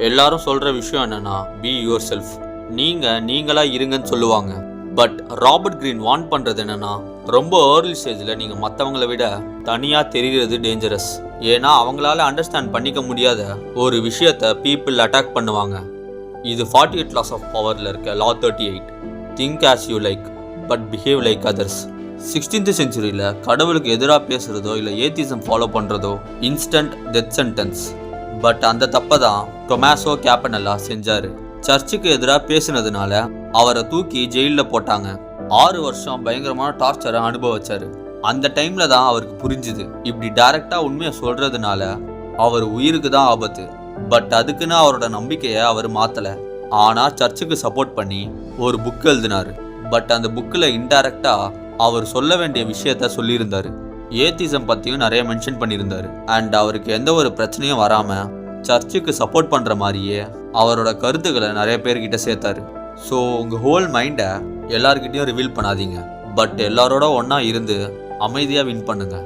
எல்லாரும் சொல்ற விஷயம் என்னன்னா பி யுவர் செல்ஃப். நீங்களா இருங்கன்னு சொல்லுவாங்க. பட் ராபர்ட் கிரீன் வார்ன் பண்றது என்னன்னா, ரொம்ப ஏர்லி ஸ்டேஜ்ல நீங்க மற்றவங்களை விட தனியா தெரிகிறது டேஞ்சரஸ். ஏன்னா அவங்களால அண்டர்ஸ்டாண்ட் பண்ணிக்க முடியாத ஒரு விஷயத்த பீப்புள் அட்டாக் பண்ணுவாங்க. இது 48 laws of powerல இருக்க law 38. Think as you like but behave like others. 16th centuryல கடவுளுக்கு எதிராக பேசுறதோ இல்லை ஏத்திசம் ஃபாலோ பண்றதோ இன்ஸ்டன்ட் டெத் சென்டென்ஸ். பட் அந்த தப்பை தான் டொமாசோ கேப்பனெல்லா செஞ்சாரு. சர்ச்சுக்கு எதிராக பேசினதுனால அவரை தூக்கி ஜெயிலில் போட்டாங்க. 6 வருஷம் பயங்கரமான டார்ச்சரை அனுபவிச்சாரு. அந்த டைம்ல தான் அவருக்கு புரிஞ்சுது, இப்படி டைரக்டா உண்மையை சொல்றதுனால அவர் உயிருக்கு தான் ஆபத்து. பட் அதுக்குன்னு அவரோட நம்பிக்கையை அவர் மாத்தல. ஆனா சர்ச்சுக்கு சப்போர்ட் பண்ணி ஒரு புக் எழுதினாரு. பட் அந்த புக்கில் இன்டைரக்டா அவர் சொல்ல வேண்டிய விஷயத்த சொல்லியிருந்தாரு. ஏத்திசம் பத்தியும் நிறைய மென்ஷன் பண்ணியிருந்தாரு. அண்ட் அவருக்கு எந்த ஒரு பிரச்சனையும் வராம சர்ச்சுக்கு சப்போர்ட் பண்ற மாதிரியே அவரோட கருத்துக்களை நிறைய பேர்கிட்ட சேர்த்தாரு. ஸோ உங்க ஹோல் மைண்டை எல்லார்கிட்டையும் ரிவீல் பண்ணாதீங்க. பட் எல்லாரோட ஒன்னா இருந்து அமைதியா வின் பண்ணுங்க.